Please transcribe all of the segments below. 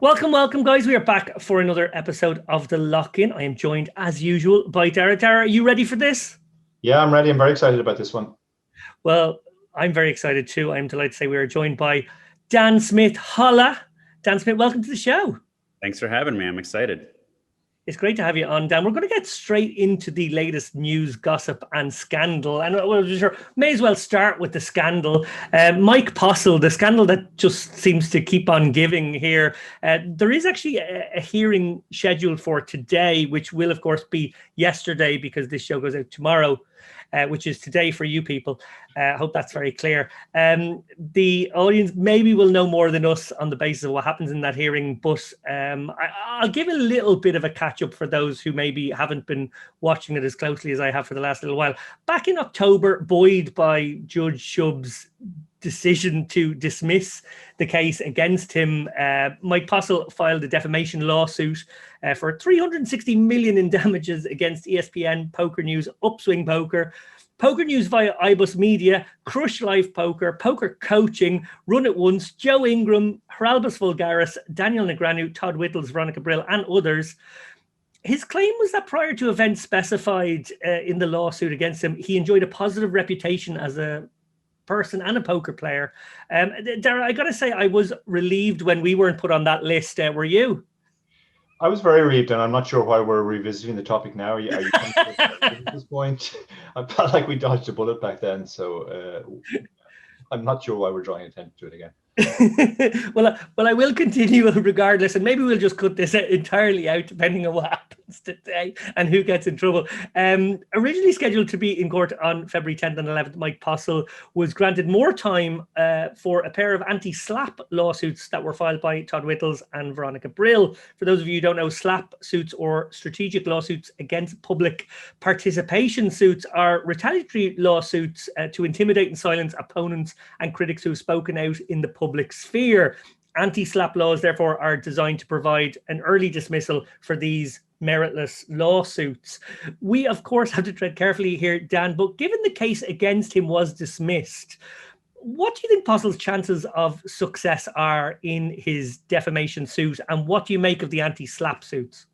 Welcome, welcome, guys. We are back for another episode of The Lock-In. I am joined, as usual, by Dara. Dara, are you ready for this? Yeah, I'm ready. I'm very excited about this one. Well, I'm very excited too. I'm delighted to say we are joined by Dan Smith. Holla. Dan Smith, welcome to the show. Thanks for having me. I'm excited. It's great to have you on, Dan. We're going to get straight into the latest news, gossip, and scandal. And we may as well start with the scandal. Mike Postle, the scandal that just seems to keep on giving here. There is actually a hearing scheduled for today, which will, of course, be yesterday because this show goes out tomorrow. Which is today for you people. I hope that's very clear. The audience maybe will know more than us on the basis of what happens in that hearing, but I'll give a little bit of a catch-up for those who maybe haven't been watching it as closely as I have for the last little while. Back in October, buoyed by Judge Shub's decision to dismiss the case against him, Mike Postle filed a defamation lawsuit for $360 million in damages against ESPN, Poker News, Upswing Poker, Poker News via iBus Media, Crush Live Poker, Poker Coaching, Run It Once, Joe Ingram, Heralbus Vulgaris, Daniel Negreanu, Todd Whittles, Veronica Brill, and others. His claim was that prior to events specified in the lawsuit against him, he enjoyed a positive reputation as a person and a poker player. Dara, I got to say, I was relieved when we weren't put on that list. Were you? I was very relieved, and I'm not sure why we're revisiting the topic now. Are you at this point? I felt like we dodged a bullet back then, so I'm not sure why we're drawing attention to it again. well, I will continue regardless, and maybe we'll just cut this entirely out depending on what happens today and who gets in trouble. Originally scheduled to be in court on February 10th and 11th, Mike Postle was granted more time for a pair of anti-slap lawsuits that were filed by Todd Whittles and Veronica Brill. For those of you who don't know, slap suits or strategic lawsuits against public participation suits are retaliatory lawsuits to intimidate and silence opponents and critics who have spoken out in the public sphere. Anti-slap laws, therefore, are designed to provide an early dismissal for these meritless lawsuits. We, of course, have to tread carefully here, Dan, but given the case against him was dismissed, what do you think Postle's chances of success are in his defamation suit, and what do you make of the anti-slap suits?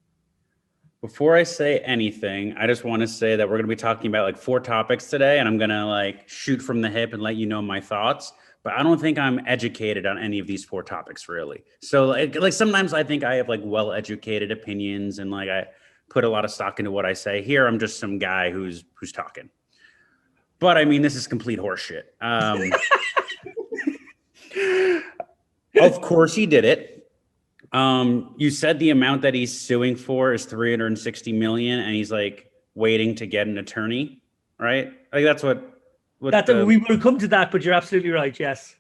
Before I say anything, I just want to say that we're going to be talking about like 4 topics today, and I'm going to like shoot from the hip and let you know my thoughts. But I don't think I'm educated on any of these 4 topics, really. So like sometimes I think I have like well-educated opinions and like I put a lot of stock into what I say. Here, I'm just some guy who's talking. But I mean, this is complete horseshit. Of course he did it. You said the amount that he's suing for is $360 million, and he's like waiting to get an attorney, right? Like that's what we will come to that, but you're absolutely right. Yes.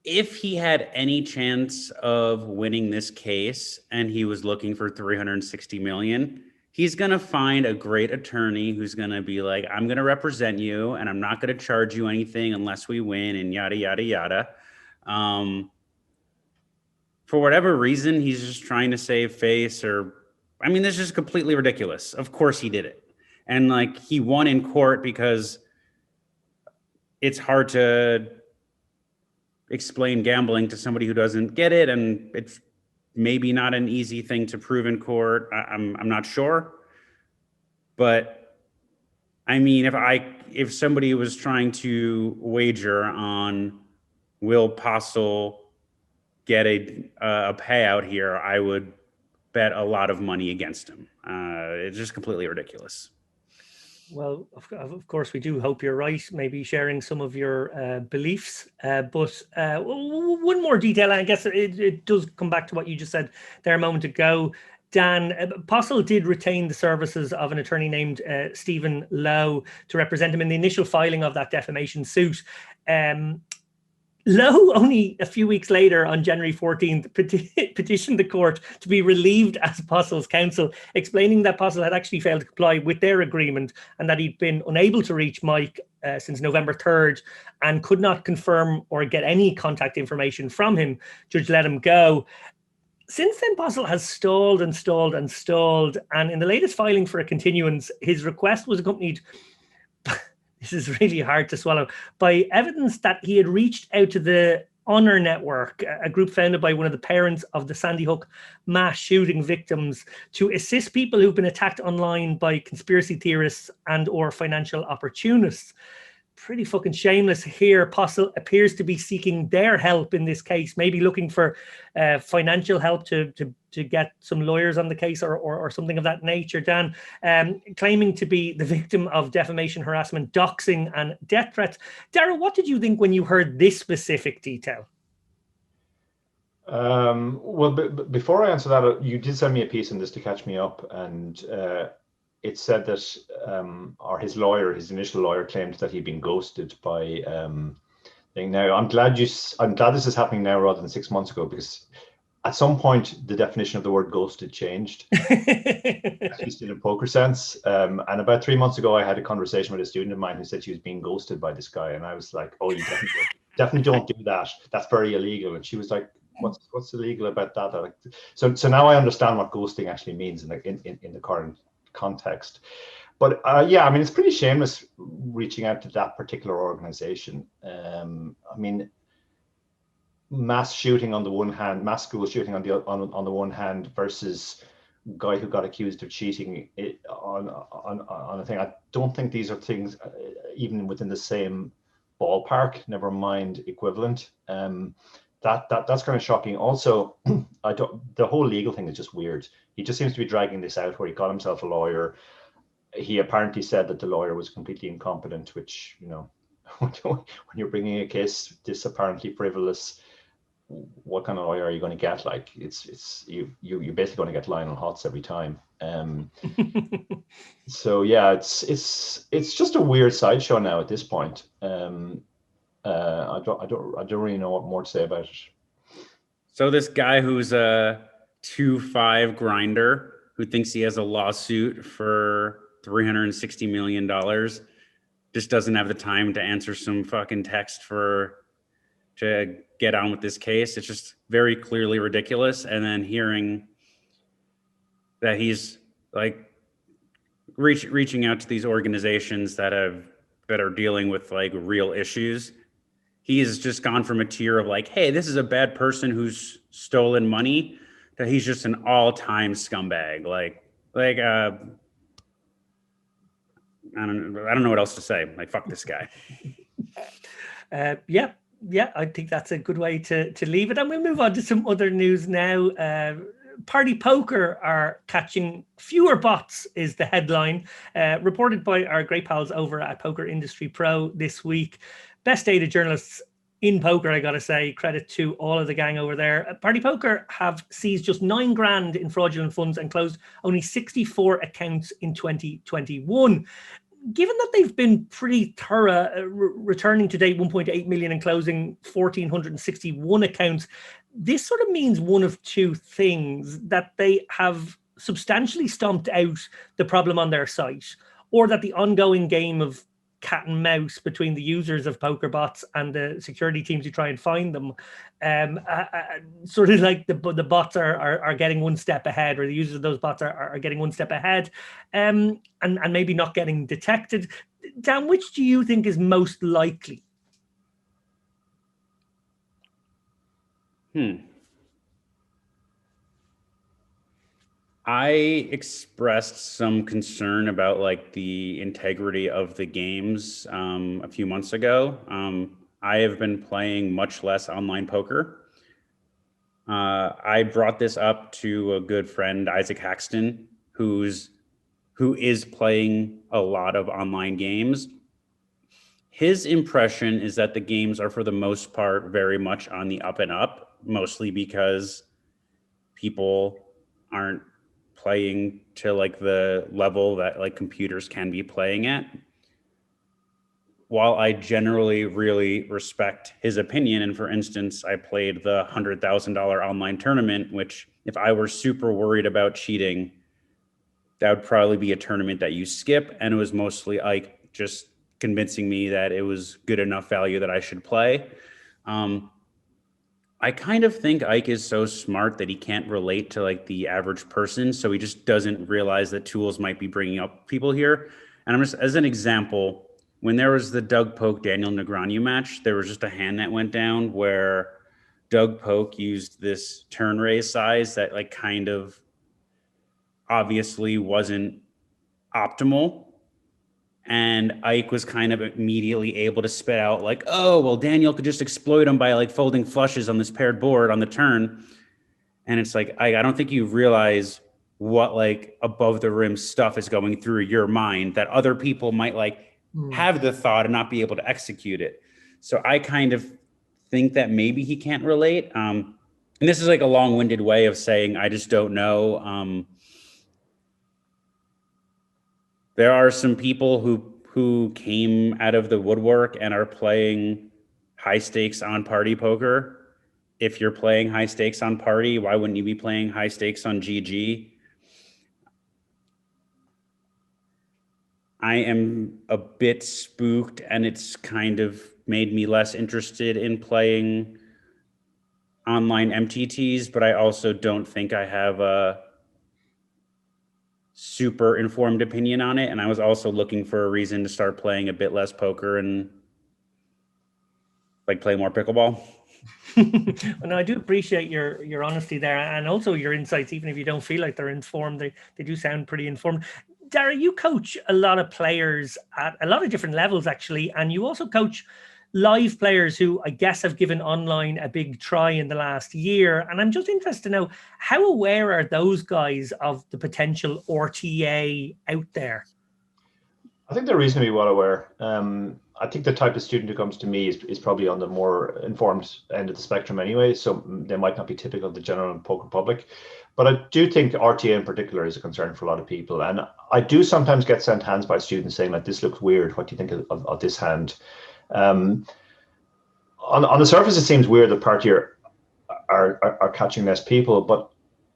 If he had any chance of winning this case and he was looking for $360 million, he's going to find a great attorney who's going to be like, I'm going to represent you and I'm not going to charge you anything unless we win and yada, yada, yada. For whatever reason, he's just trying to save face this is just completely ridiculous. Of course he did it. And like he won in court because it's hard to explain gambling to somebody who doesn't get it. And it's maybe not an easy thing to prove in court. I'm not sure. But I mean, if somebody was trying to wager on will Postle get a payout here, I would bet a lot of money against him. It's just completely ridiculous. Well, of course, we do hope you're right, maybe sharing some of your beliefs. But one more detail, and I guess it does come back to what you just said there a moment ago. Dan, Postle did retain the services of an attorney named Stephen Lowe to represent him in the initial filing of that defamation suit. Lowe, only a few weeks later, on January 14th, petitioned the court to be relieved as Postle's counsel, explaining that Postle had actually failed to comply with their agreement and that he'd been unable to reach Mike since November 3rd and could not confirm or get any contact information from him. Judge let him go. Since then, Postle has stalled and stalled and stalled, and in the latest filing for a continuance, his request was accompanied this is really hard to swallow, by evidence that he had reached out to the Honor Network, a group founded by one of the parents of the Sandy Hook mass shooting victims to assist people who've been attacked online by conspiracy theorists and or financial opportunists. Pretty fucking shameless here. Postle appears to be seeking their help in this case, maybe looking for financial help to get some lawyers on the case or something of that nature, Dan, claiming to be the victim of defamation, harassment, doxing, and death threats. Dara, what did you think when you heard this specific detail? Well, before I answer that, you did send me a piece on this to catch me up, and it said that, or his initial lawyer claimed that he'd been ghosted by thing. Now, I'm glad this is happening now rather than 6 months ago, because at some point the definition of the word ghosted changed, at least in a poker sense. And about 3 months ago, I had a conversation with a student of mine who said she was being ghosted by this guy, and I was like, "Oh, you definitely don't do that. That's very illegal." And she was like, "What's illegal about that?" So now I understand what ghosting actually means in the current context. But yeah, I mean, it's pretty shameless reaching out to that particular organization. I mean, mass shooting on the one hand, mass school shooting on the one hand, versus guy who got accused of cheating on a thing. I don't think these are things even within the same ballpark, never mind equivalent. That's kind of shocking. Also, the whole legal thing is just weird. He just seems to be dragging this out, where he got himself a lawyer. He apparently said that the lawyer was completely incompetent, which, you know, when you're bringing a case this apparently frivolous, what kind of lawyer are you going to get? Like, you're basically going to get Lionel Hutz every time. So yeah, it's just a weird sideshow now at this point. I don't really know what more to say about it. So this guy who's a 2-5 grinder who thinks he has a lawsuit for $360 million just doesn't have the time to answer some fucking text to get on with this case. It's just very clearly ridiculous. And then hearing that he's like reaching out to these organizations that are dealing with like real issues. He's just gone from a tier of like, hey, this is a bad person who's stolen money, to he's just an all-time scumbag. Like I don't know what else to say. Like, fuck this guy. Yeah, I think that's a good way to leave it. And we'll move on to some other news now. Party Poker are catching fewer bots is the headline, reported by our great pals over at Poker Industry Pro this week. Best data journalists in poker, I gotta say, credit to all of the gang over there. Party Poker have seized just $9 grand in fraudulent funds and closed only 64 accounts in 2021. Given that they've been pretty thorough, returning to date 1.8 million and closing 1,461 accounts, this sort of means one of two things: that they have substantially stomped out the problem on their site, or that the ongoing game of cat and mouse between the users of poker bots and the security teams who try and find them, sort of like the bots are getting one step ahead, or the users of those bots are getting one step ahead, and maybe not getting detected. Dan, which do you think is most likely? I expressed some concern about like the integrity of the games a few months ago. I have been playing much less online poker. I brought this up to a good friend, Isaac Haxton, who is playing a lot of online games. His impression is that the games are, for the most part, very much on the up and up, mostly because people aren't playing to like the level that like computers can be playing at. While I generally really respect his opinion, and for instance, I played the $100,000 online tournament, which if I were super worried about cheating, that would probably be a tournament that you skip. And it was mostly like just convincing me that it was good enough value that I should play. I kind of think Ike is so smart that he can't relate to like the average person. So he just doesn't realize that tools might be bringing up people here. And I'm just, as an example, when there was the Doug Polk Daniel Negreanu match, there was just a hand that went down where Doug Polk used this turn raise size that like kind of obviously wasn't optimal. And Ike was kind of immediately able to spit out like, oh, well, Daniel could just exploit him by like folding flushes on this paired board on the turn. And it's like, I don't think you realize what like above the rim stuff is going through your mind that other people might like have the thought and not be able to execute it. So I kind of think that maybe he can't relate. And this is like a long-winded way of saying, I just don't know. There are some people who came out of the woodwork and are playing high stakes on party poker. If you're playing high stakes on party, why wouldn't you be playing high stakes on GG? I am a bit spooked, and it's kind of made me less interested in playing online MTTs, but I also don't think I have a super informed opinion on it. And I was also looking for a reason to start playing a bit less poker and like play more pickleball. Well, no, I do appreciate your honesty there, and also your insights, even if you don't feel like they're informed. They do sound pretty informed. Dara, you coach a lot of players at a lot of different levels, actually, and you also coach live players who I guess have given online a big try in the last year. And I'm just interested to know, how aware are those guys of the potential RTA out there? I think they're reasonably well aware. I think the type of student who comes to me is probably on the more informed end of the spectrum anyway, so they might not be typical of the general poker public. But I do think RTA in particular is a concern for a lot of people. And I do sometimes get sent hands by students saying, like, this looks weird. What do you think of this hand? On the surface, it seems weird that party are catching less people, but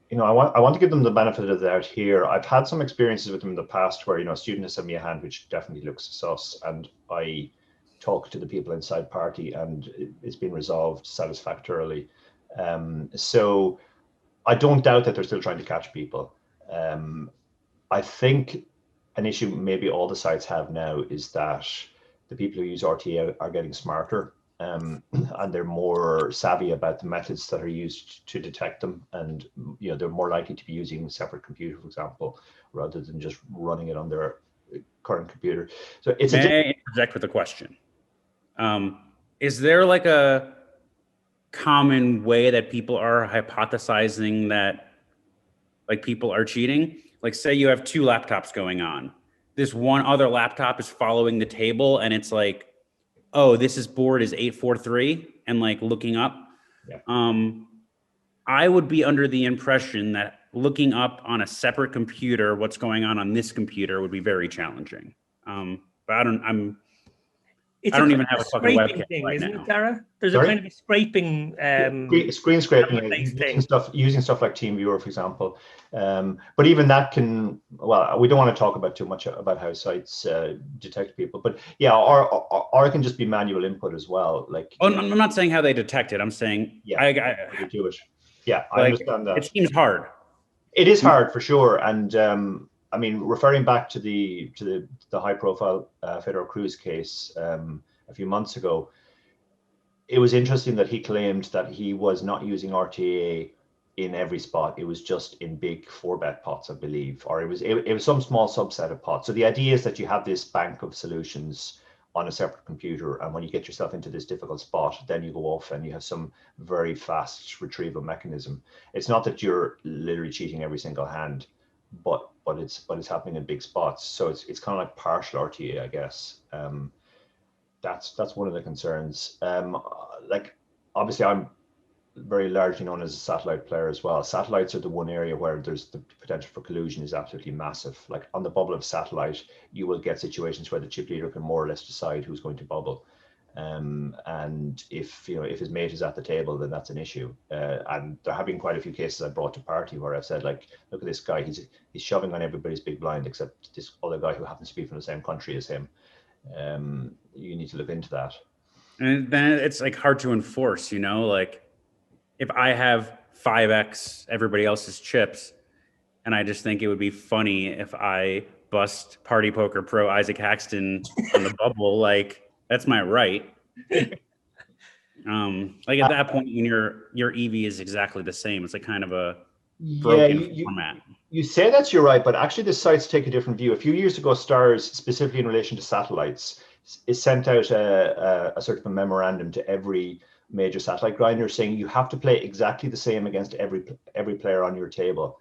you know, I want to give them the benefit of the doubt here. I've had some experiences with them in the past where, you know, a student has sent me a hand which definitely looks sus, and I talk to the people inside party and it's been resolved satisfactorily. So I don't doubt that they're still trying to catch people. I think an issue maybe all the sites have now is that the people who use RTA are getting smarter. And they're more savvy about the methods that are used to detect them, and you know, they're more likely to be using a separate computer, for example, rather than just running it on their current computer. So it's May I interject with a question? Is there like a common way that people are hypothesizing that like people are cheating? Like, say you have two laptops going on. This one other laptop is following the table, and it's like, oh, this board is 843, and like looking up. Yeah. I would be under the impression that looking up on a separate computer what's going on this computer would be very challenging. But I don't even have a fucking webcam thing, right isn't now. it, Dara? There's Sorry? a kind of a scraping screen scraping, using stuff like TeamViewer, for example. But even that can, well, we don't want to talk about too much about how sites detect people, but yeah, or it can just be manual input as well. Like, I'm not saying how they detect it. I'm saying, yeah, you do it. Yeah, I understand that. It seems hard. It is hard for sure, and I mean, referring back to the high-profile Fedor Cruz case a few months ago, it was interesting that he claimed that he was not using RTA in every spot. It was just in big 4-bet pots, I believe, or it was some small subset of pots. So the idea is that you have this bank of solutions on a separate computer, and when you get yourself into this difficult spot, then you go off and you have some very fast retrieval mechanism. It's not that you're literally cheating every single hand, but it's happening in big spots. So it's kind of like partial RTA, I guess. That's one of the concerns. Like, obviously, I'm very largely known as a satellite player as well. Satellites are the one area where there's the potential for collusion is absolutely massive. Like, on the bubble of satellite, you will get situations where the chip leader can more or less decide who's going to bubble. And if his mate is at the table, then that's an issue. And there have been quite a few cases I brought to party where I've said, like, look at this guy, he's shoving on everybody's big blind except this other guy who happens to be from the same country as him. You need to look into that. And then it's like hard to enforce, you know, like if I have 5x everybody else's chips, and I just think it would be funny if I bust Party Poker Pro Isaac Haxton on the bubble, like that's my right. Like at that point, when your EV is exactly the same, it's like kind of a Yeah, broken format. you say that you're right, but actually the sites take a different view. A few years ago, Stars, specifically in relation to satellites, it sent out a sort of a memorandum to every major satellite grinder saying you have to play exactly the same against every player on your table,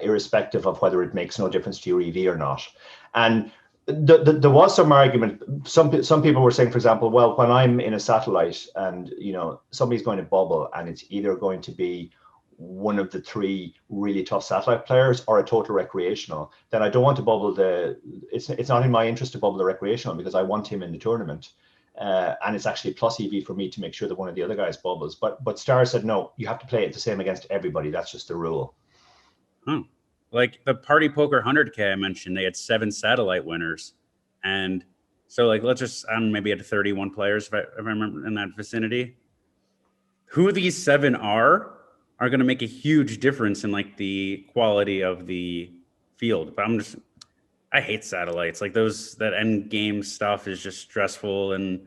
irrespective of whether it makes no difference to your EV or not. And there was some argument. Some people were saying, for example, well, when I'm in a satellite and somebody's going to bubble, and it's either going to be one of the three really tough satellite players or a total recreational, then I don't want to bubble it's not in my interest to bubble the recreational because I want him in the tournament. And it's actually plus EV for me to make sure that one of the other guys bubbles. But Star said, no, you have to play it the same against everybody. That's just the rule. Like the Party Poker 100K I mentioned, they had 7 satellite winners. And so like, let's just, maybe at 31 players, if I remember in that vicinity. Who these 7 are going to make a huge difference in like the quality of the field. But I hate satellites. Like that end game stuff is just stressful. And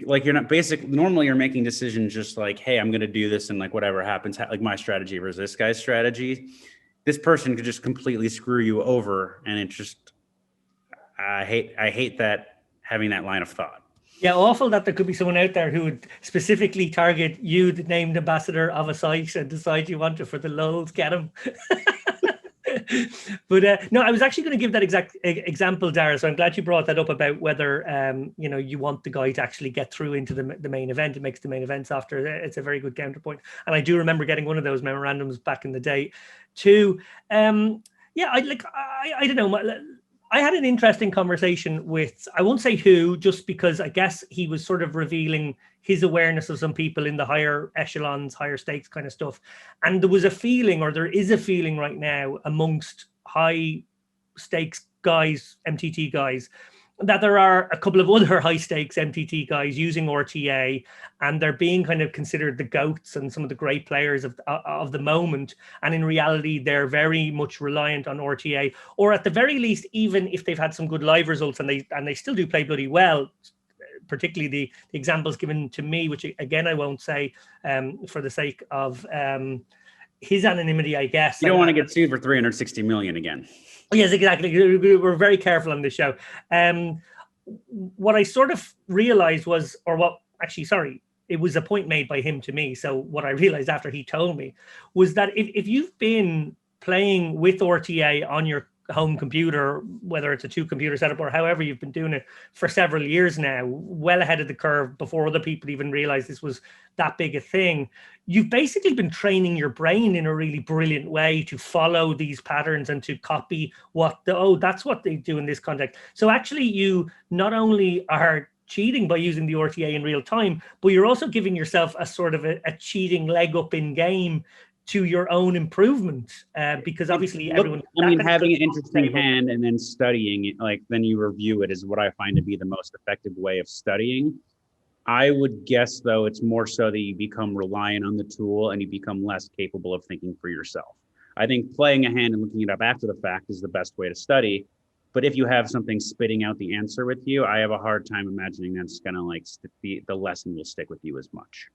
like, you're not normally you're making decisions just like, hey, I'm going to do this. And like, whatever happens, like my strategy versus this guy's strategy, this person could just completely screw you over. And it just, I hate that, having that line of thought. Yeah, awful that there could be someone out there who would specifically target you, the named ambassador of a site, and decide you want to, for the lulz, get him. But no, I was actually going to give that exact example, Dara. So I'm glad you brought that up about whether you want the guy to actually get through into the main event. It makes the main events after. It's a very good counterpoint. And I do remember getting one of those memorandums back in the day, too. I don't know. I had an interesting conversation with, I won't say who, just because I guess he was sort of revealing his awareness of some people in the higher echelons, higher stakes kind of stuff. And there was a feeling, or there is a feeling right now amongst high stakes guys, MTT guys, that there are a couple of other high stakes MTT guys using RTA, and they're being kind of considered the GOATs and some of the great players of the moment. And in reality, they're very much reliant on RTA, or at the very least, even if they've had some good live results and they still do play bloody well, particularly the examples given to me, which again, I won't say for the sake of his anonymity, I guess. You don't want to get sued for 360 million again. Yes, exactly. We're very careful on this show. What I sort of realized was, it was a point made by him to me. So what I realized after he told me was that if you've been playing with RTA on your home computer, whether it's a 2-computer setup or however you've been doing it for several years now, well ahead of the curve before other people even realized this was that big a thing, you've basically been training your brain in a really brilliant way to follow these patterns and to copy that's what they do in this context. So actually you not only are cheating by using the RTA in real time, but you're also giving yourself a sort of a cheating leg up in game to your own improvement, because obviously having an interesting hand and then studying it, like then you review it, is what I find to be the most effective way of studying. I would guess, though, it's more so that you become reliant on the tool and you become less capable of thinking for yourself. I think playing a hand and looking it up after the fact is the best way to study. But if you have something spitting out the answer with you, I have a hard time imagining that's going to the lesson will stick with you as much.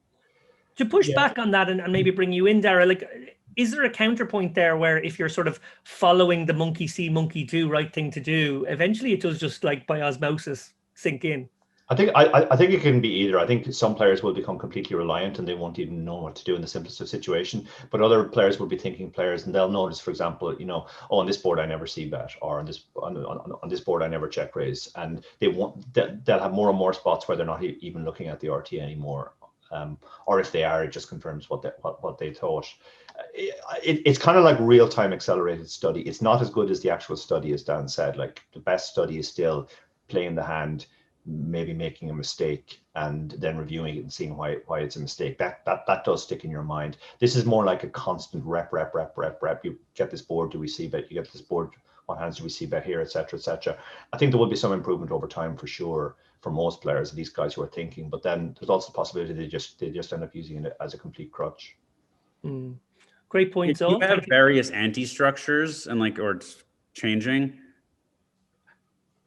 To push back on that and maybe bring you in, Dara, like, is there a counterpoint there where if you're sort of following the monkey see, monkey do, right thing to do, eventually it does just like by osmosis sink in? I think it can be either. I think some players will become completely reliant and they won't even know what to do in the simplest of situation. But other players will be thinking players, and they'll notice, for example, on this board I never see bet, or on this board I never check raise, and they'll have more and more spots where they're not even looking at the RT anymore. Or if they are, it just confirms what they thought. It's kind of like real-time accelerated study. It's not as good as the actual study, as Dan said. Like, the best study is still playing the hand, maybe making a mistake, and then reviewing it and seeing why it's a mistake. That does stick in your mind. This is more like a constant rep. You get this board, do we see bet? You get this board, what hands do we see bet here, etc., etc. I think there will be some improvement over time for sure for most players, these guys who are thinking. But then there's also the possibility they just end up using it as a complete crutch. Great point. You have various anti-structures and or changing.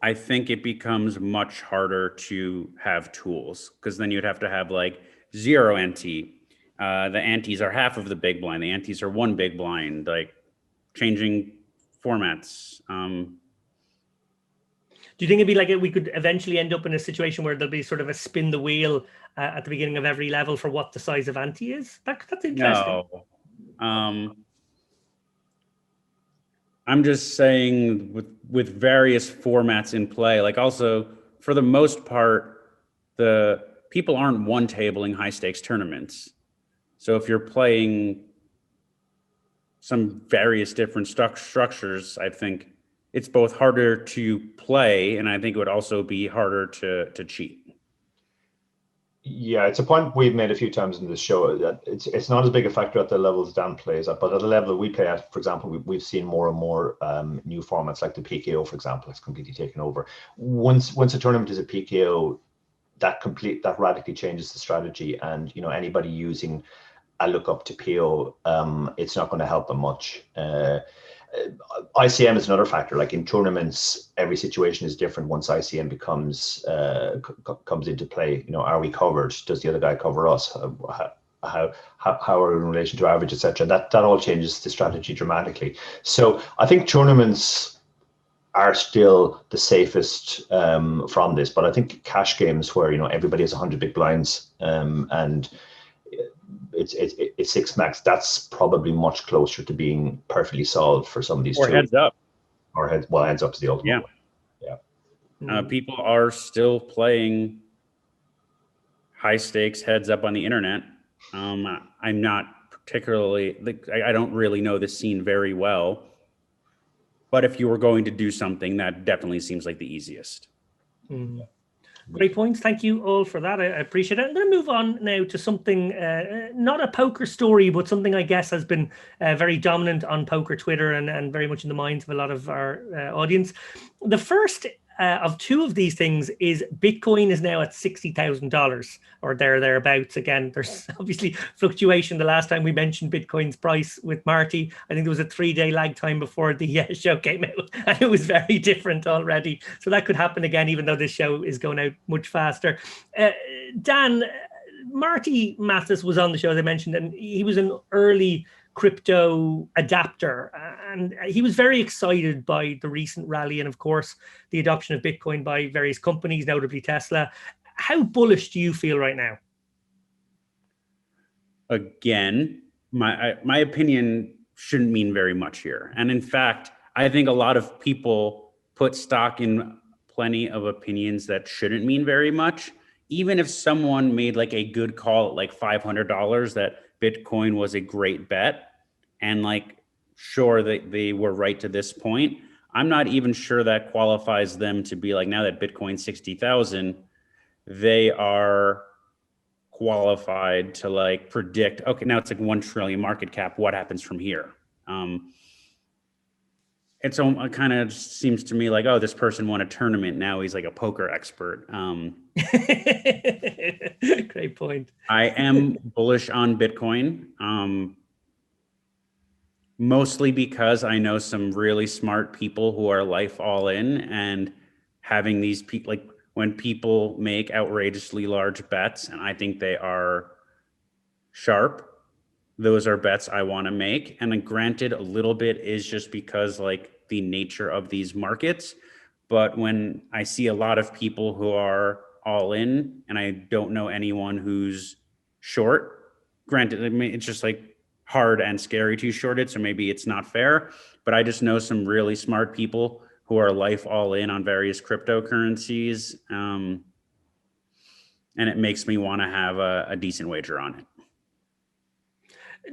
I think it becomes much harder to have tools, because then you'd have to have like zero ante. The antes are half of the big blind. The antes are one big blind, like changing formats. Do you think it'd be like we could eventually end up in a situation where there'll be sort of a spin the wheel at the beginning of every level for what the size of ante is? That's interesting. No. I'm just saying with various formats in play, like also for the most part, the people aren't one tabling high stakes tournaments. So if you're playing some various different structures, I think it's both harder to play, and I think it would also be harder to cheat. Yeah, it's a point we've made a few times in this show that it's not as big a factor at the levels Dan plays at, but at the level that we play at, for example, we've seen more and more new formats like the PKO, for example, has completely taken over. Once a tournament is a PKO, that radically changes the strategy, and anybody using a look up to PO, it's not going to help them much. ICM is another factor. Like in tournaments, every situation is different. Once ICM comes into play, are we covered? Does the other guy cover us? How are we in relation to average, etc. That all changes the strategy dramatically. So I think tournaments are still the safest from this, but I think cash games where everybody has 100 big blinds and it's six max, that's probably much closer to being perfectly solved for some of these Or two. heads up. Or heads up to the ultimate. Yeah. People are still playing high stakes heads up on the internet. I'm not particularly, I don't really know the scene very well, but if you were going to do something, that definitely seems like the easiest. Great points. Thank you all for that. I appreciate it. I'm going to move on now to something, not a poker story, but something I guess has been very dominant on poker Twitter and very much in the minds of a lot of our audience. The first of two of these things is Bitcoin is now at $60,000 or thereabouts. Again, there's obviously fluctuation. The last time we mentioned Bitcoin's price with Marty, I think there was a 3-day lag time before the show came out, and it was very different already. So that could happen again, even though this show is going out much faster. Dan, Marty Mathis was on the show, as I mentioned, and he was an early crypto adapter, and he was very excited by the recent rally and of course the adoption of Bitcoin by various companies, notably Tesla. How bullish do you feel right now? Again, my opinion shouldn't mean very much here, and in fact I think a lot of people put stock in plenty of opinions that shouldn't mean very much. Even if someone made like a good call at like $500 that Bitcoin was a great bet, and like, sure that they were right to this point, I'm not even sure that qualifies them to be like, now that Bitcoin's 60,000, they are qualified to like predict, okay, now it's like 1 trillion market cap, what happens from here? It kind of seems to me like, oh, this person won a tournament, now he's like a poker expert. Great point. I am bullish on Bitcoin, mostly because I know some really smart people who are life all in, and having these people, like when people make outrageously large bets, and I think they are sharp, those are bets I want to make. And then granted, a little bit is just because like the nature of these markets. But when I see a lot of people who are all in, and I don't know anyone who's short, granted, I mean, it's just like hard and scary to short it, so maybe it's not fair. But I just know some really smart people who are life all in on various cryptocurrencies. And it makes me want to have a decent wager on it.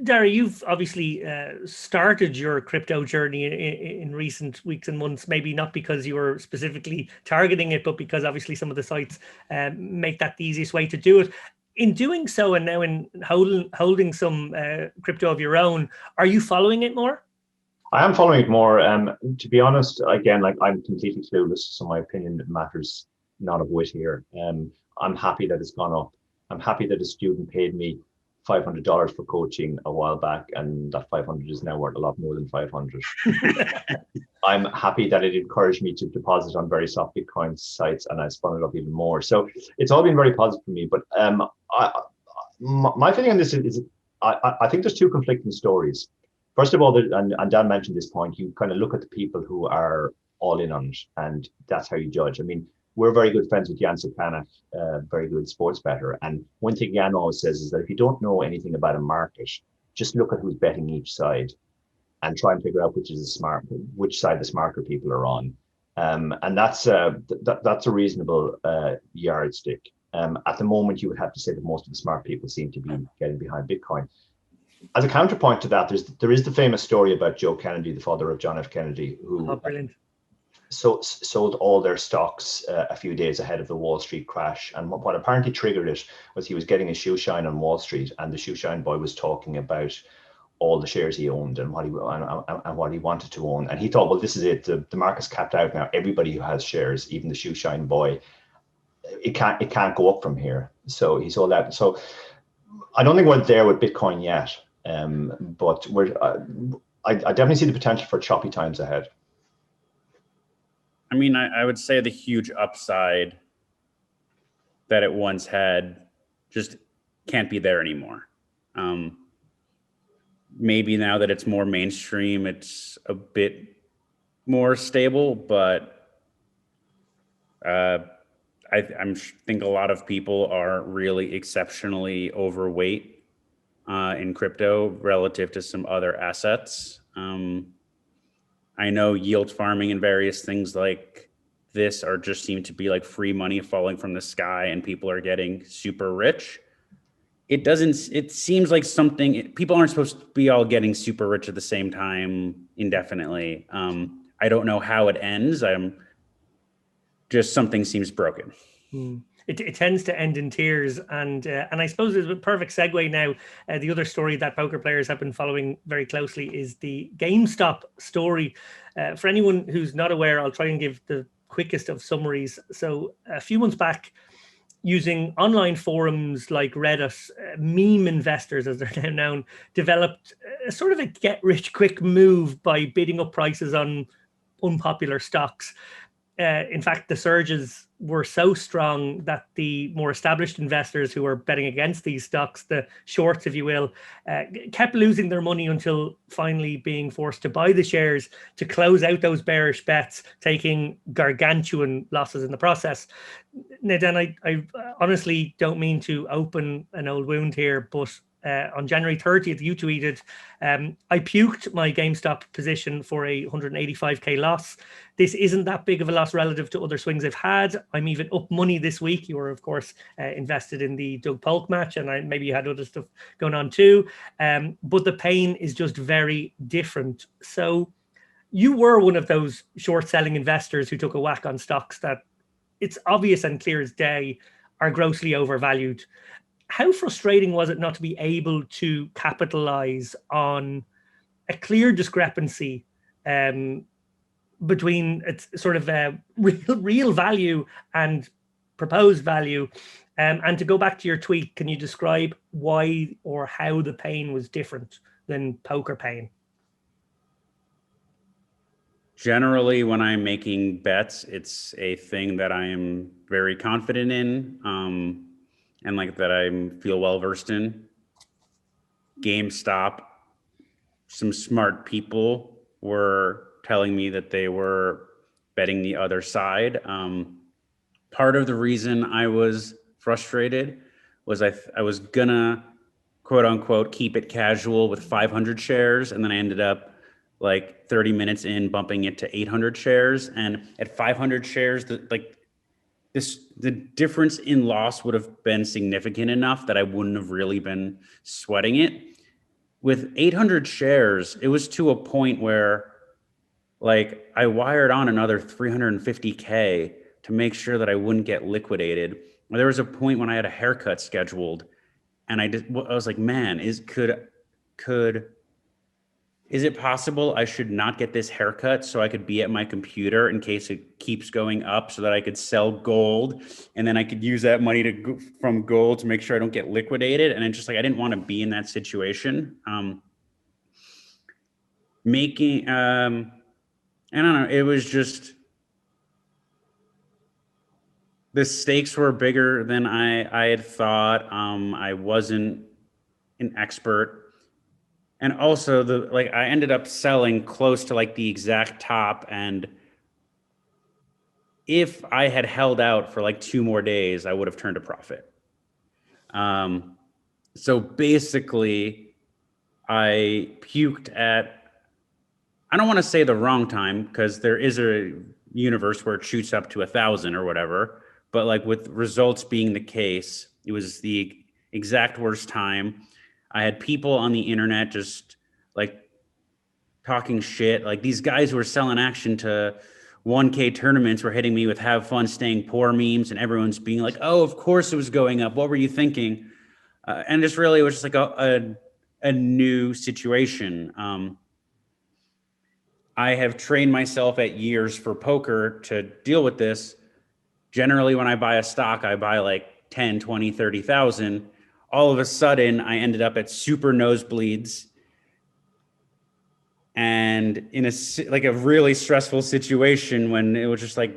Dara, you've obviously started your crypto journey in recent weeks and months, maybe not because you were specifically targeting it, but because obviously some of the sites make that the easiest way to do it. In doing so, and now in holding some crypto of your own, are you following it more? I am following it more. To be honest, again, like I'm completely clueless, so my opinion matters not a whit here. I'm happy that it's gone up. I'm happy that a student paid me $500 for coaching a while back, and that 500 is now worth a lot more than 500. I'm happy that it encouraged me to deposit on very soft Bitcoin sites, and I spun it up even more. So it's all been very positive for me. But my feeling on this is I think there's two conflicting stories. First of all, and Dan mentioned this point, you kind of look at the people who are all in on it, and that's how you judge. I mean, we're very good friends with Jan Sakanak, very good sports bettor. And one thing Jan always says is that if you don't know anything about a market, just look at who's betting each side and try and figure out which side the smarter people are on. And that's a reasonable yardstick. At the moment, you would have to say that most of the smart people seem to be getting behind Bitcoin. As a counterpoint to that, there is the famous story about Joe Kennedy, the father of John F. Kennedy, who sold all their stocks a few days ahead of the Wall Street crash. And what apparently triggered it was he was getting a shoe shine on Wall Street, and the shoe shine boy was talking about all the shares he owned and what he wanted to own. And he thought, well, this is it. The market's capped out now. Everybody who has shares, even the shoe shine boy, it can't go up from here. So he sold out. So I don't think we're there with Bitcoin yet. But I definitely see the potential for choppy times ahead. I mean, I would say the huge upside that it once had just can't be there anymore. Maybe now that it's more mainstream, it's a bit more stable, but I think a lot of people are really exceptionally overweight in crypto relative to some other assets. I know yield farming and various things like this seem to be like free money falling from the sky and people are getting super rich. It seems like people aren't supposed to be all getting super rich at the same time indefinitely. I don't know how it ends. Something seems broken. It tends to end in tears, and I suppose it's a perfect segue now. The other story that poker players have been following very closely is the Gamestop story. For anyone who's not aware, I'll try and give the quickest of summaries. So a few months back, using online forums like Reddit, meme investors, as they're now known, developed a sort of a get-rich-quick move by bidding up prices on unpopular stocks. In fact, the surges were so strong that the more established investors who were betting against these stocks, the shorts, if you will, kept losing their money until finally being forced to buy the shares to close out those bearish bets, taking gargantuan losses in the process. Now, Dan, I honestly don't mean to open an old wound here, but on January 30th, you tweeted, I puked my GameStop position for a 185k loss. This isn't that big of a loss relative to other swings I've had. I'm even up money this week. You were, of course, invested in the Doke Polk match, and maybe you had other stuff going on too. But the pain is just very different. So you were one of those short-selling investors who took a whack on stocks that it's obvious and clear as day are grossly overvalued. How frustrating was it not to be able to capitalize on a clear discrepancy between its sort of real value and proposed value? And to go back to your tweet, can you describe why or how the pain was different than poker pain? Generally, when I'm making bets, it's a thing that I am very confident in. And like that I feel well versed in. GameStop, some smart people were telling me that they were betting the other side. Part of the reason I was frustrated was I was gonna, quote unquote, keep it casual with 500 shares. And then I ended up like 30 minutes in bumping it to 800 shares. And at 500 shares, the difference in loss would have been significant enough that I wouldn't have really been sweating it. With 800 shares, it was to a point where like I wired on another 350K to make sure that I wouldn't get liquidated. There was a point when I had a haircut scheduled and I was like, man, could is it possible I should not get this haircut so I could be at my computer in case it keeps going up so that I could sell gold and then I could use that money from gold to make sure I don't get liquidated? And it's just like, I didn't want to be in that situation. I don't know, it was just, the stakes were bigger than I had thought. I wasn't an expert. And also I ended up selling close to like the exact top. And if I had held out for like 2 more days, I would have turned a profit. So basically I puked at, I don't want to say the wrong time, because there is a universe where it shoots up to 1,000 or whatever. But like with results being the case, it was the exact worst time. I had people on the internet just like talking shit. Like these guys who were selling action to 1K tournaments were hitting me with have fun staying poor memes, and everyone's being like, oh, of course it was going up. What were you thinking? And just really, it was just like a new situation. I have trained myself at years for poker to deal with this. Generally, when I buy a stock, I buy like 10, 20, 30,000. All of a sudden, I ended up at super nosebleeds and in a really stressful situation when it was just like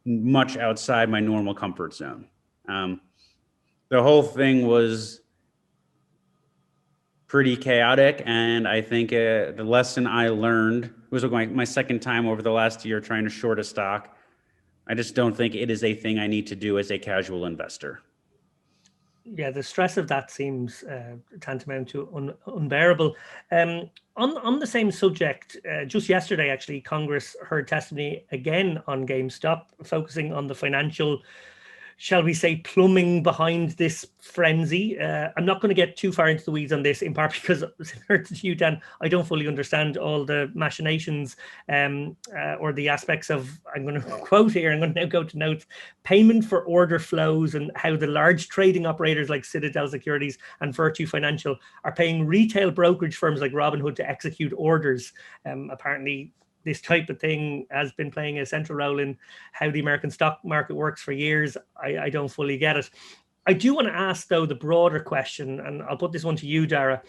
much outside my normal comfort zone. The whole thing was pretty chaotic, and I think the lesson I learned was my second time over the last year trying to short a stock. I just don't think it is a thing I need to do as a casual investor. Yeah, the stress of that seems tantamount to unbearable. On the same subject, just yesterday, actually, Congress heard testimony again on GameStop, focusing on the financial, shall we say, plumbing behind this frenzy. I'm not going to get too far into the weeds on this, in part because, similar to you, Dan, I don't fully understand all the machinations or the aspects of, I'm going to quote here, I'm going to now go to notes, payment for order flows, and how the large trading operators like Citadel Securities and Virtue Financial are paying retail brokerage firms like Robinhood to execute orders. Apparently, this type of thing has been playing a central role in how the American stock market works for years. I don't fully get it. I do want to ask, though, the broader question, and I'll put this one to you, Dara.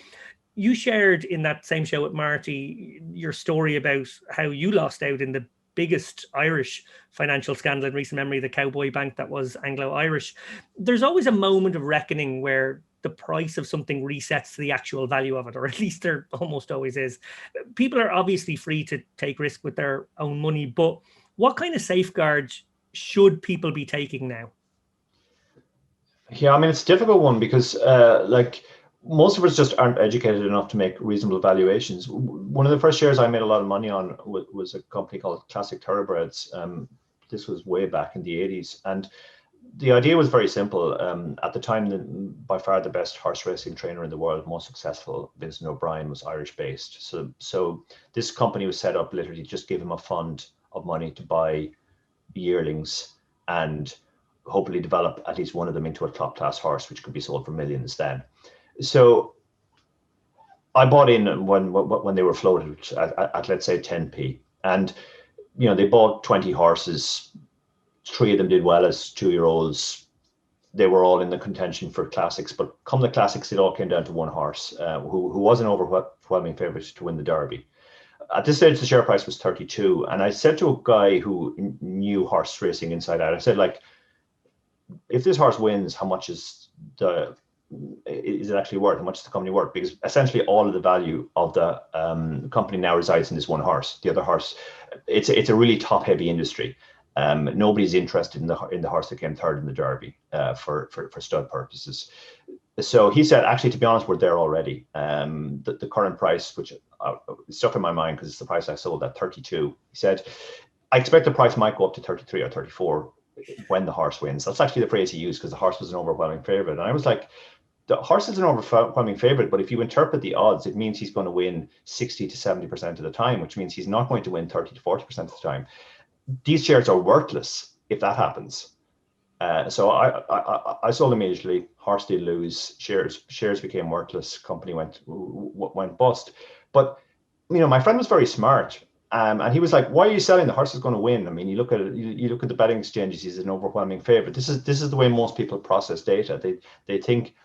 You shared in that same show with Marty your story about how you lost out in the biggest Irish financial scandal in recent memory, the Cowboy Bank that was Anglo-Irish. There's always a moment of reckoning where the price of something resets to the actual value of it, or at least there almost always is. People are obviously free to take risk with their own money, but what kind of safeguards should people be taking now? Yeah, I mean, it's a difficult one because like most of us just aren't educated enough to make reasonable valuations. One of the first shares I made a lot of money on was a company called Classic Thoroughbreds. This was way back in the 80s. And the idea was very simple. At the time, by far the best horse racing trainer in the world, most successful, Vincent O'Brien, was Irish based. So this company was set up literally just give him a fund of money to buy yearlings and hopefully develop at least one of them into a top class horse, which could be sold for millions then. So I bought in when they were floated at let's say 10p, and they bought 20 horses. 3 of them did well as 2-year-olds. They were all in the contention for classics, but come the classics, it all came down to one horse who was an overwhelming favorite to win the Derby. At this stage, the share price was 32, and I said to a guy who knew horse racing inside out, I said, like, if this horse wins, how much is it actually worth? How much is the company worth? Because essentially all of the value of the company now resides in this one horse. The other horse, it's a really top heavy industry. Nobody's interested in the horse that came third in the Derby for stud purposes. So he said, actually, to be honest, we're there already. The current price, which stuck in my mind because it's the price I sold at 32. He said, I expect the price might go up to 33 or 34 when the horse wins. That's actually the phrase he used, because the horse was an overwhelming favorite. And I was like, the horse is an overwhelming favorite, but if you interpret the odds, it means he's going to win 60 to 70% of the time, which means he's not going to win 30 to 40% of the time. These shares are worthless if that happens. So I sold immediately. Horse did lose. Shares became worthless. Company went bust. But my friend was very smart. And he was like, "Why are you selling? The horse is going to win." I mean, you look at it, you look at the betting exchanges. He's an overwhelming favorite. This is the way most people process data. They think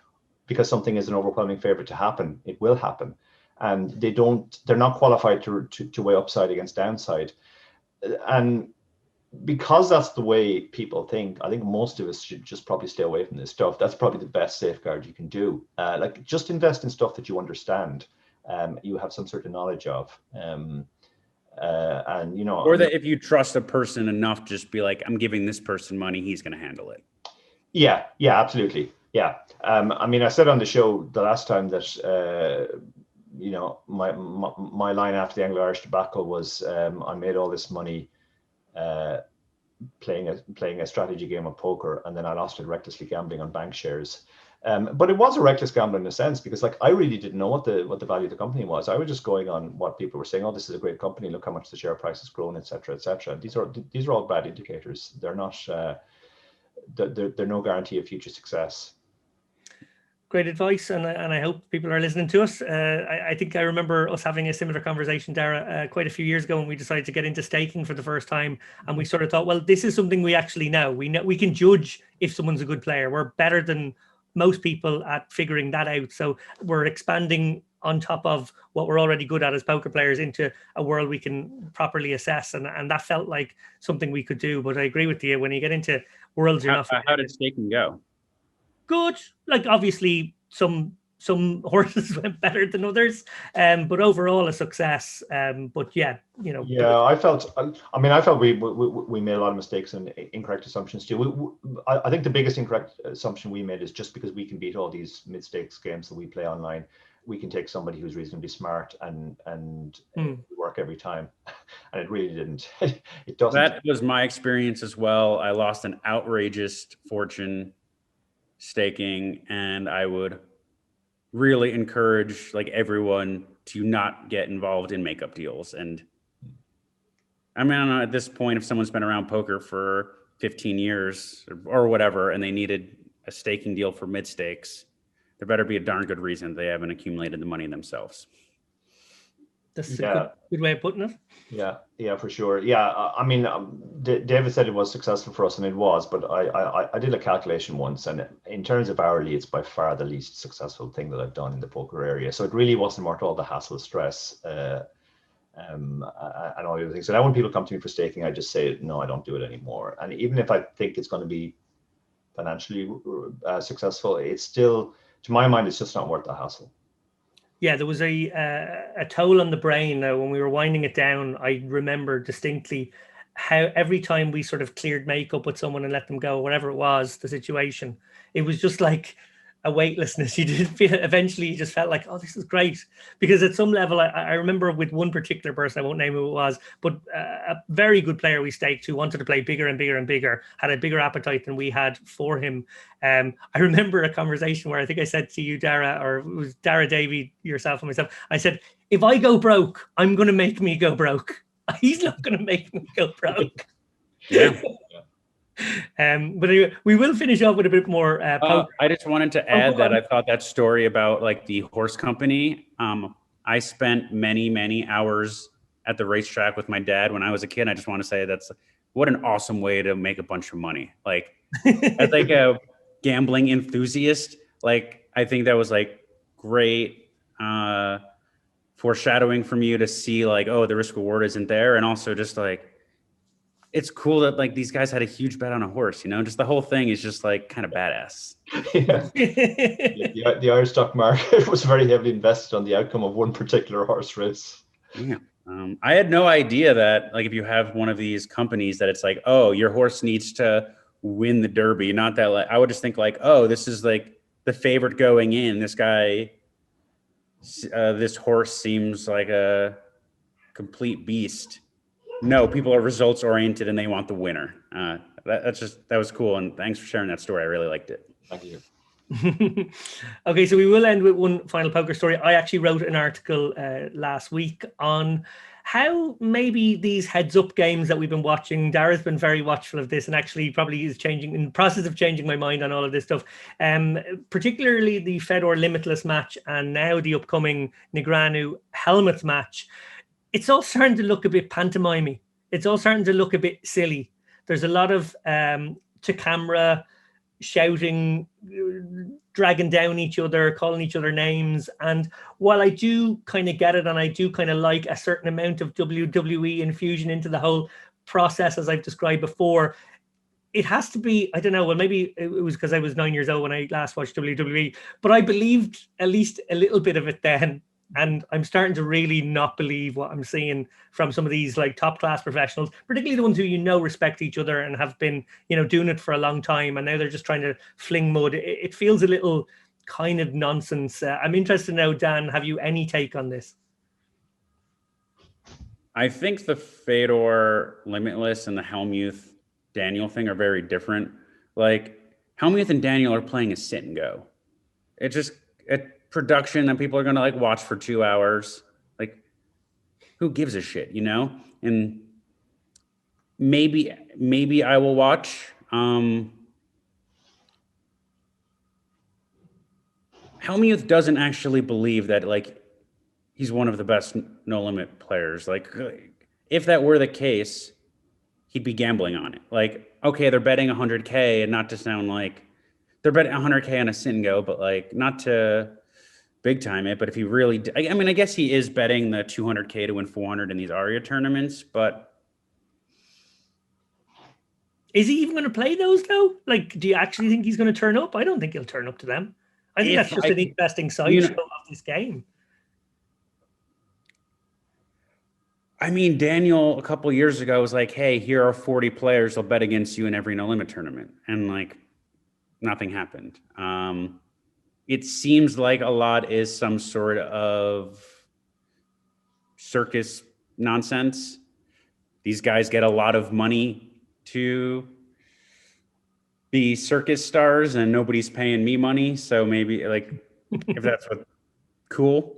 because something is an overwhelming favorite to happen, it will happen, and they're not qualified to weigh upside against downside. And because that's the way people think, I think most of us should just probably stay away from this stuff. That's probably the best safeguard you can do. Like, just invest in stuff that you understand, you have some sort of knowledge of. And or that if you trust a person enough, just be like, I'm giving this person money, he's going to handle it. Yeah, absolutely. Yeah. I mean, I said on the show the last time that my line after the Anglo-Irish debacle was, I made all this money playing a strategy game of poker, and then I lost it recklessly gambling on bank shares. But it was a reckless gamble in a sense, because like I really didn't know what the value of the company was. I was just going on what people were saying. Oh, this is a great company. Look how much the share price has grown, etc., etc. These are all bad indicators. They're not. They're no guarantee of future success. Great advice, and I hope people are listening to us. I think I remember us having a similar conversation, Dara, quite a few years ago when we decided to get into staking for the first time, and we sort of thought, well, this is something we actually know. We can judge if someone's a good player. We're better than most people at figuring that out. So we're expanding on top of what we're already good at as poker players into a world we can properly assess, and that felt like something we could do. But I agree with you, when you get into worlds you're not. How did staking go? Good. Like, obviously some horses went better than others, but overall a success. But yeah, I felt we made a lot of mistakes and incorrect assumptions too. I think the biggest incorrect assumption we made is just because we can beat all these mid-stakes games that we play online, we can take somebody who's reasonably smart and work every time. And it really didn't. It doesn't. That was my experience as well. I lost an outrageous fortune staking, and I would really encourage like everyone to not get involved in makeup deals. And I mean, I don't know, at this point, if someone's been around poker for 15 years or whatever, and they needed a staking deal for mid stakes, there better be a darn good reason they haven't accumulated the money themselves. That's a good way of putting it. Yeah, for sure. Yeah, I mean, David said it was successful for us, and it was. But I did a calculation once, and in terms of hourly, it's by far the least successful thing that I've done in the poker area. So it really wasn't worth all the hassle, stress, and all the other things. So now when people come to me for staking, I just say, no, I don't do it anymore. And even if I think it's going to be financially successful, it's still, to my mind, it's just not worth the hassle. Yeah, there was a toll on the brain. When we were winding it down, I remember distinctly how every time we sort of cleared makeup with someone and let them go, whatever it was, the situation, it was just like a weightlessness. You did feel, eventually you just felt like, oh, this is great. Because at some level, I remember with one particular person, I won't name who it was, but a very good player we staked who wanted to play bigger and bigger and bigger, had a bigger appetite than we had for him. I remember a conversation where I think I said to you, Dara, or it was Dara, Davey, yourself and myself, I said, if I go broke, I'm going to make me go broke. He's not going to make me go broke. Yeah. But anyway, we will finish up with a bit more poker. I just wanted to add that I thought that story about like the horse company. I spent many hours at the racetrack with my dad when I was a kid. I just want to say that's what an awesome way to make a bunch of money. Like as like a gambling enthusiast, like I think that was like great foreshadowing from you to see like, oh, the risk reward isn't there, and also just like, it's cool that like these guys had a huge bet on a horse, just the whole thing is just like kind of badass. Yeah. The Irish stock market was very heavily invested on the outcome of one particular horse race. Yeah. I had no idea that like if you have one of these companies that it's like, oh, your horse needs to win the Derby. Not that like, I would just think like, oh, this is like the favorite going in. This guy, this horse seems like a complete beast. No, people are results oriented and they want the winner. That was cool. And thanks for sharing that story. I really liked it. Thank you. Okay, so we will end with one final poker story. I actually wrote an article last week on how maybe these heads up games that we've been watching, Dara's been very watchful of this and actually probably is changing, in the process of changing my mind on all of this stuff, particularly the Fedor Limitless match and now the upcoming Negreanu Helmets match. it's all starting to look a bit pantomimey. It's all starting to look a bit silly. There's a lot of to camera shouting, dragging down each other, calling each other names. And while I do kind of get it, and I do kind of like a certain amount of WWE infusion into the whole process, as I've described before, it has to be, I don't know, well, maybe it was because I was 9 years old when I last watched WWE, but I believed at least a little bit of it then. And I'm starting to really not believe what I'm seeing from some of these like top class professionals, particularly the ones who respect each other and have been doing it for a long time, and now they're just trying to fling mud. It feels a little kind of nonsense. I'm interested to know, Dan, have you any take on this? I think the Fedor Limitless and the Helmuth Daniel thing are very different. Like Helmuth and Daniel are playing a sit and go. It's just a production that people are going to like watch for 2 hours. Like, who gives a shit, And maybe I will watch. Helmuth doesn't actually believe that like he's one of the best No Limit players. Like, if that were the case, he'd be gambling on it. Like, okay, they're betting 100K, and not to sound like they're betting 100K on a sit and go, but like not to big time it. But if he really, I mean, I guess he is betting the 200K to win 400 in these Aria tournaments, but is he even going to play those though? Like, do you actually think he's going to turn up? I don't think he'll turn up to them. I think that's just an interesting sideshow of this game. I mean, Daniel a couple of years ago was like, hey, here are 40 players they'll bet against you in every No Limit tournament. And like nothing happened. It seems like a lot is some sort of circus nonsense. These guys get a lot of money to be circus stars and nobody's paying me money. So maybe like if that's what cool.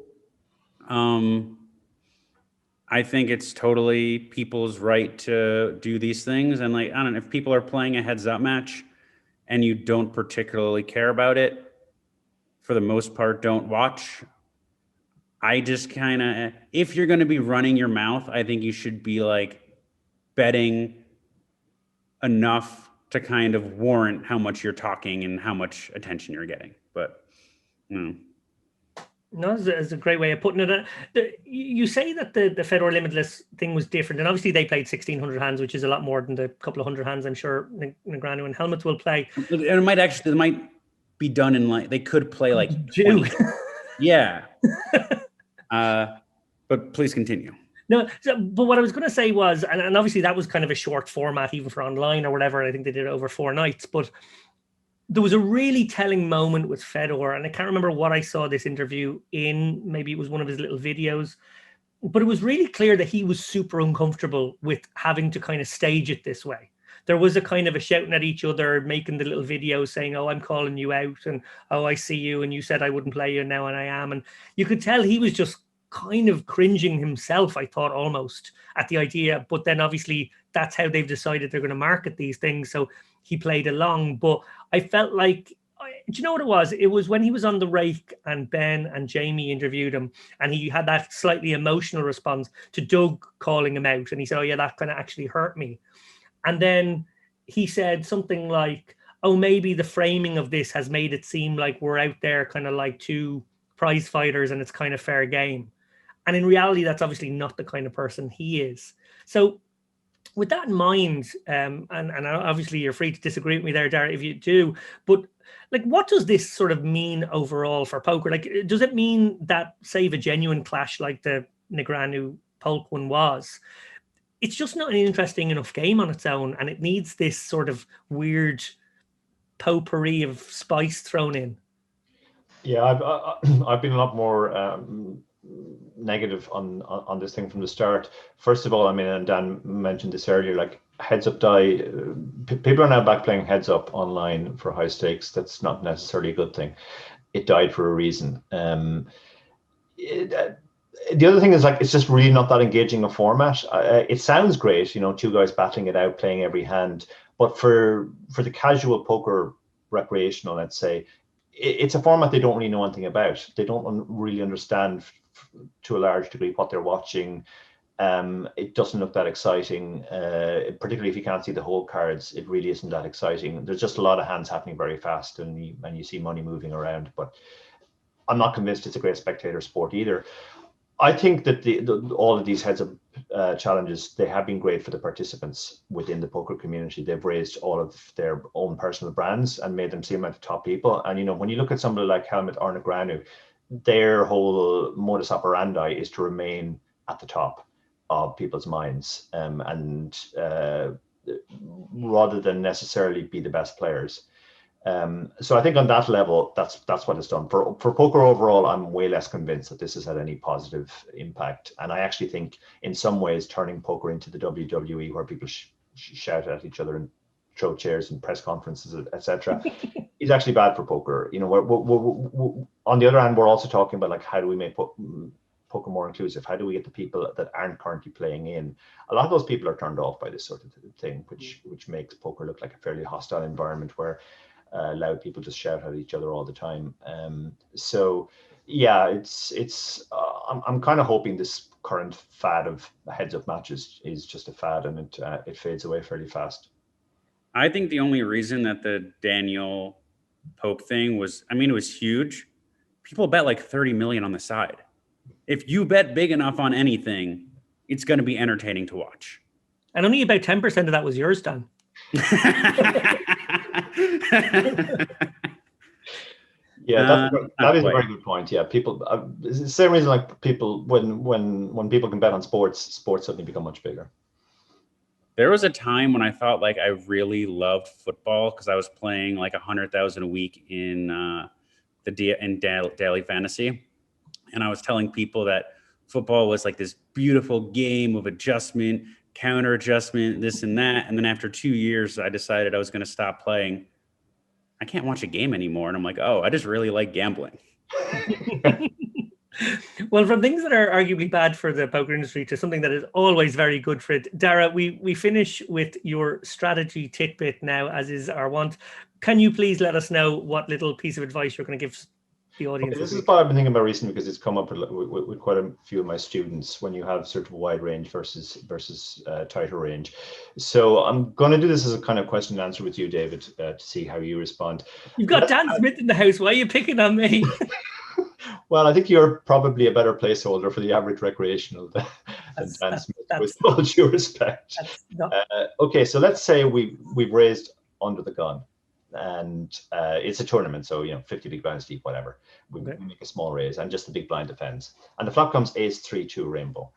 I think it's totally people's right to do these things. And like, I don't know, if people are playing a heads up match and you don't particularly care about it, for the most part, don't watch. I just kind of, if you're going to be running your mouth, I think you should be like betting enough to kind of warrant how much you're talking and how much attention you're getting. But, No, it's a great way of putting it. You say that the Fedor Limitless thing was different, and obviously they played 1,600 hands, which is a lot more than the couple of hundred hands I'm sure Negreanu and Helmut will play. And it might be done in like, they could play like 20. Yeah. But please continue. No, but what I was going to say was, and obviously that was kind of a short format, even for online or whatever. I think they did it over 4 nights, but there was a really telling moment with Fedor, and I can't remember what I saw this interview in. Maybe it was one of his little videos, but it was really clear that he was super uncomfortable with having to kind of stage it this way. There was a kind of a shouting at each other, making the little videos saying, oh, I'm calling you out, and oh, I see you, and you said I wouldn't play you, and now I am. And you could tell he was just kind of cringing himself, I thought, almost at the idea. But then obviously that's how they've decided they're going to market these things. So he played along. But I felt like, do you know what it was? It was when he was on the Rake and Ben and Jamie interviewed him, and he had that slightly emotional response to Doug calling him out. And he said, oh yeah, that kind of actually hurt me. And then he said something like, oh, maybe the framing of this has made it seem like we're out there kind of like 2 prize fighters and it's kind of fair game. And in reality, that's obviously not the kind of person he is. So with that in mind, and obviously you're free to disagree with me there, Dara, if you do, but like, what does this sort of mean overall for poker? Like, does it mean that, save a genuine clash like the Negreanu Polk one was, it's just not an interesting enough game on its own, and it needs this sort of weird potpourri of spice thrown in? Yeah, I've been a lot more negative on this thing from the start. First of all, I mean, and Dan mentioned this earlier, like heads up die, people are now back playing heads up online for high stakes. That's not necessarily a good thing. It died for a reason. The other thing is, like, it's just really not that engaging a format. It sounds great, 2 guys battling it out, playing every hand, but for the casual poker recreational, let's say, it's a format they don't really know anything about. They don't really understand to a large degree what they're watching. It doesn't look that exciting, particularly if you can't see the whole cards. It really isn't that exciting. There's just a lot of hands happening very fast, and you see money moving around. But I'm not convinced it's a great spectator sport either. I think that all of these heads of challenges, they have been great for the participants within the poker community. They've raised all of their own personal brands and made them seem like the top people. And, you know, when you look at somebody like Helmut or Negranu, their whole modus operandi is to remain at the top of people's minds, and rather than necessarily be the best players. So I think on that level, that's what it's done. For poker overall, I'm way less convinced that this has had any positive impact. And I actually think in some ways turning poker into the WWE, where people shout at each other and throw chairs in press conferences, etc., is actually bad for poker. You know, we're, on the other hand, we're also talking about, like, how do we make poker more inclusive? How do we get the people that aren't currently playing in? A lot of those people are turned off by this sort of thing, which makes poker look like a fairly hostile environment where loud people just shout at each other all the time. So yeah, I'm kind of hoping this current fad of heads up matches is just a fad, and it fades away fairly fast. I think the only reason that the Daniel Pope thing was, I mean, it was huge. People bet like 30 million on the side. If you bet big enough on anything, it's going to be entertaining to watch. And only about 10% of that was yours, Dan. Yeah, that is a very good point. Yeah, people, it's the same reason, like, people, when people can bet on sports suddenly become much bigger. There was a time when I thought, like, I really loved football because I was playing like 100,000 a week in daily fantasy, and I was telling people that football was like this beautiful game of adjustment, counter adjustment, this and that. And then after 2 years, I decided I was going to stop playing. I can't watch a game anymore, and I'm like, oh, I just really like gambling. Well, from things that are arguably bad for the poker industry to something that is always very good for it, Dara, we finish with your strategy tidbit now, as is our wont. Can you please let us know what little piece of advice you're going to give the audience? Okay, this is what I've been thinking about recently, because it's come up with quite a few of my students, when you have sort of wide range versus tighter range. So I'm going to do this as a kind of question and answer with you, David, to see how you respond. You've got Dan Smith in the house. Why are you picking on me? Well, I think you're probably a better placeholder for the average recreational than Dan Smith, with all due respect. Okay, so let's say we've raised under the gun, and it's a tournament, so, you know, 50 big blinds deep, whatever. We make a small raise, and just the big blind defends, and the flop comes ace 3-2 rainbow.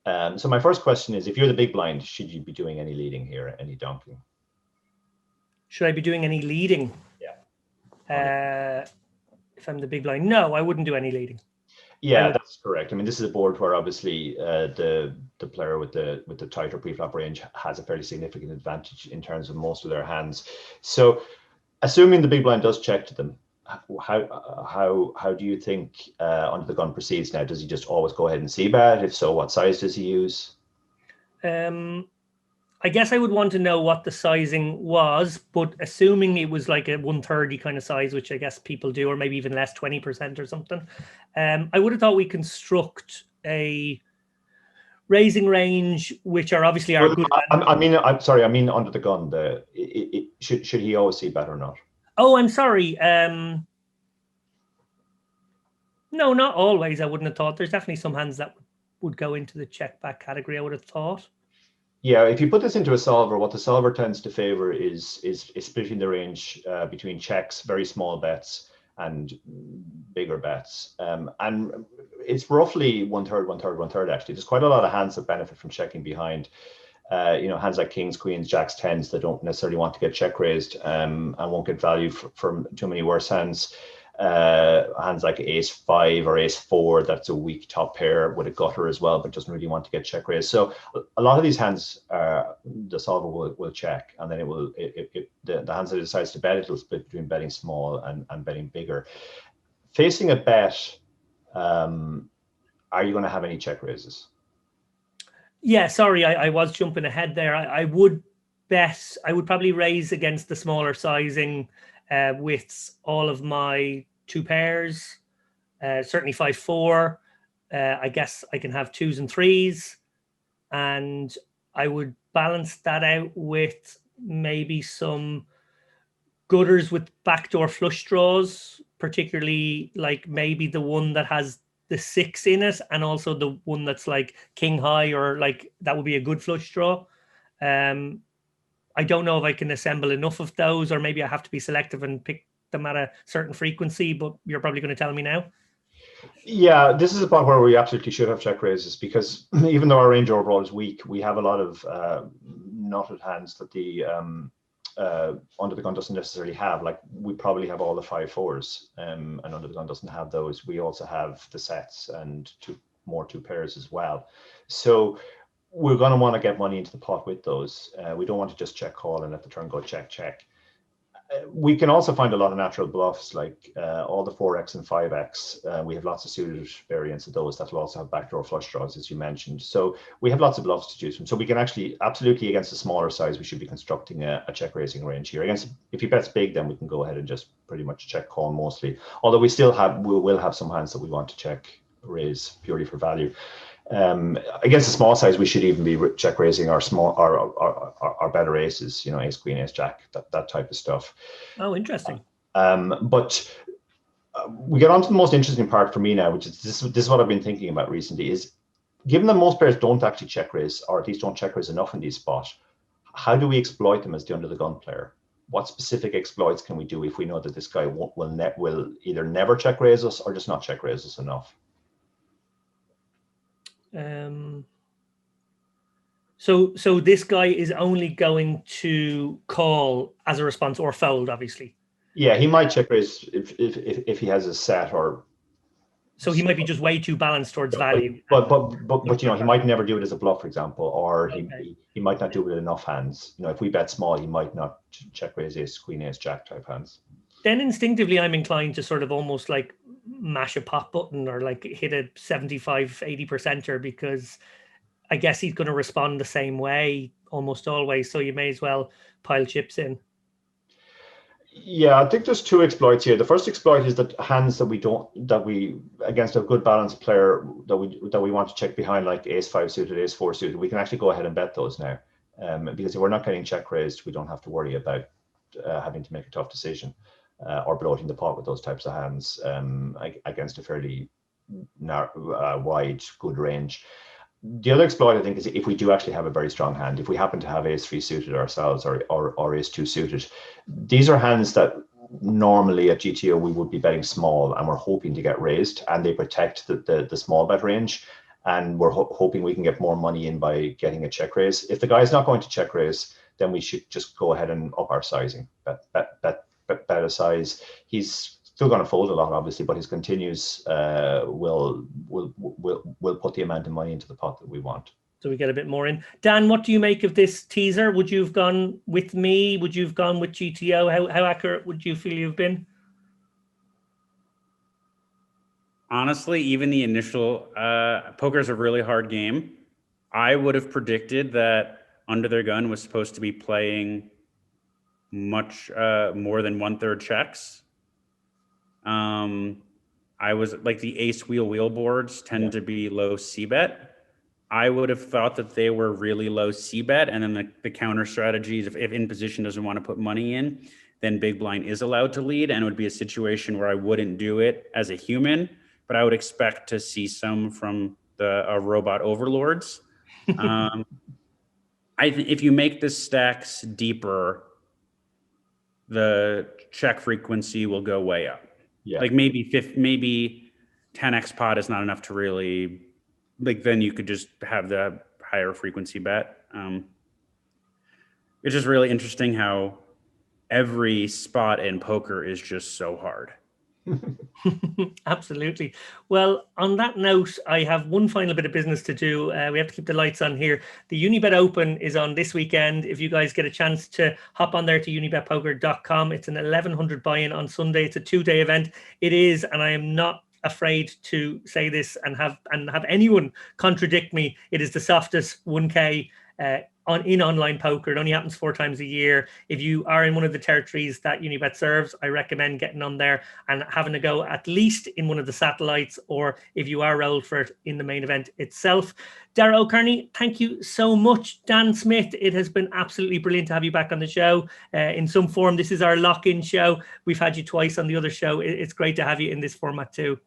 So my first question is, if you're the big blind, should you be doing any leading here, any donking? Should I be doing any leading? Yeah. If I'm the big blind, no, I wouldn't do any leading. Yeah, that's correct. I mean, this is a board where obviously the player with the tighter pre-flop range has a fairly significant advantage in terms of most of their hands. So, assuming the big blind does check to them, how do you think under the gun proceeds now? Does he just always go ahead and c-bet? If so, what size does he use? I guess I would want to know what the sizing was, but assuming it was like a 130 kind of size, which I guess people do, or maybe even less, 20% or something, I would have thought we construct a raising range, which are obviously our good. I'm sorry, I mean under the gun. Should he always see bet or not? Oh, I'm sorry. No, not always. I wouldn't have thought. There's definitely some hands that would go into the check back category, I would have thought. Yeah, if you put this into a solver, what the solver tends to favor is splitting the range between checks, very small bets, and bigger bets. And it's roughly one third, actually. There's quite a lot of hands that benefit from checking behind. You know, hands like kings, queens, jacks, tens that don't necessarily want to get check raised and won't get value from too many worse hands. Hands like ace 5 or ace 4, that's a weak top pair with a gutter as well, but doesn't really want to get check raised. So a lot of these hands, the solver will check, and then the hands that it decides to bet, it'll split between betting small and betting bigger. Facing a bet, are you going to have any check raises? Yeah, sorry, I was jumping ahead there. I would probably raise against the smaller sizing with all of my 2 pairs, certainly 5-4. I guess I can have 2s and 3s. and I would balance that out with maybe some gutters with backdoor flush draws, particularly like maybe the one that has the 6 in it, and also the one that's like king high, or like that would be a good flush draw. I don't know if I can assemble enough of those, or maybe I have to be selective and pick them at a certain frequency, but you're probably going to tell me now. Yeah, this is a part where we absolutely should have check raises, because even though our range overall is weak, we have a lot of knotted hands that the under the gun doesn't necessarily have. Like, we probably have all the 5-4s, and under the gun doesn't have those. We also have the sets and two pairs as well. So we're going to want to get money into the pot with those. We don't want to just check call and let the turn go check check. We can also find a lot of natural bluffs, like all the 4x and 5x. We have lots of suited variants of those that will also have backdoor flush draws, as you mentioned. So we have lots of bluffs to choose from. So we can actually, absolutely, against a smaller size, we should be constructing a check raising range here. Against, if he bets big, then we can go ahead and just pretty much check call mostly. Although we will have some hands that we want to check raise purely for value. Against a small size, we should even be check raising our better aces, ace queen, ace jack, that type of stuff. Oh, interesting. But we get on to the most interesting part for me now, which is this is what I've been thinking about recently, is given that most players don't actually check raise, or at least don't check raise enough in these spots, how do we exploit them as the under the gun player? What specific exploits can we do if we know that this guy will either never check raise us or just not check raise us enough? So this guy is only going to call as a response or fold, obviously. Yeah, he might check raise if he has a set, or so he might be just way too balanced towards value. But he might never do it as a bluff, for example, or he might not do it with enough hands. If we bet small, he might not check raise ace queen, ace jack type hands. Then instinctively, I'm inclined to sort of almost like mash a pop button, or like hit a 75-80%er, because I guess he's going to respond the same way almost always. So you may as well pile chips in. Yeah, I think there's two exploits here. The first exploit is that hands that we against a good balanced player that we want to check behind, like ace 5 suited, ace 4 suited, we can actually go ahead and bet those now, because if we're not getting check raised, we don't have to worry about having to make a tough decision or bloating the pot with those types of hands against a fairly wide good range. The other exploit, I think, is if we do actually have a very strong hand. If we happen to have ace 3 suited ourselves, or ace 2 suited, these are hands that normally at GTO we would be betting small, and we're hoping to get raised, and they protect the small bet range, and we're hoping we can get more money in by getting a check raise. If the guy is not going to check raise, then we should just go ahead and up our sizing, bet a size. He's still going to fold a lot, obviously, but his continues will put the amount of money into the pot that we want. So we get a bit more in. Dan, what do you make of this teaser? Would you have gone with me? Would you have gone with GTO? How accurate would you feel you've been? Honestly, even the initial poker is a really hard game. I would have predicted that Under Their Gun was supposed to be playing much more than 1/3 checks. I was like, the ace wheel boards tend to be low C bet. I would have thought that they were really low C bet, and then the counter strategies, if in position doesn't want to put money in, then big blind is allowed to lead, and it would be a situation where I wouldn't do it as a human, but I would expect to see some from the robot overlords. If you make the stacks deeper, the check frequency will go way up. Yeah. Like maybe 10x pot is not enough to really, like, then you could just have the higher frequency bet. It's just really interesting how every spot in poker is just so hard. Absolutely. Well, on that note, I have one final bit of business to do. We have to keep the lights on here. The Unibet Open is on this weekend. If you guys get a chance to hop on there to unibetpoker.com, it's an 1,100 buy-in on Sunday. It's a 2-day event. It is, and I am not afraid to say this and have anyone contradict me, it is the softest 1K in online poker. It only happens 4 times a year. If you are in one of the territories that Unibet serves, I recommend getting on there and having a go at least in one of the satellites, or if you are rolled for it, in the main event itself. Dara O'Kearney, thank you so much. Dan Smith, it has been absolutely brilliant to have you back on the show in some form. This is our lock-in show. We've had you twice on the other show. It's great to have you in this format too.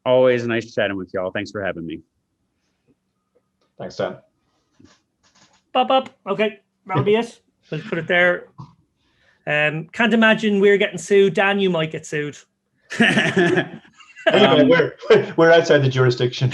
Always nice chatting with y'all. Thanks for having me. Thanks, Dan. Bob. Okay, that'll be it. We'll put it there. Can't imagine we're getting sued. Dan, you might get sued. Anyway, we're outside the jurisdiction.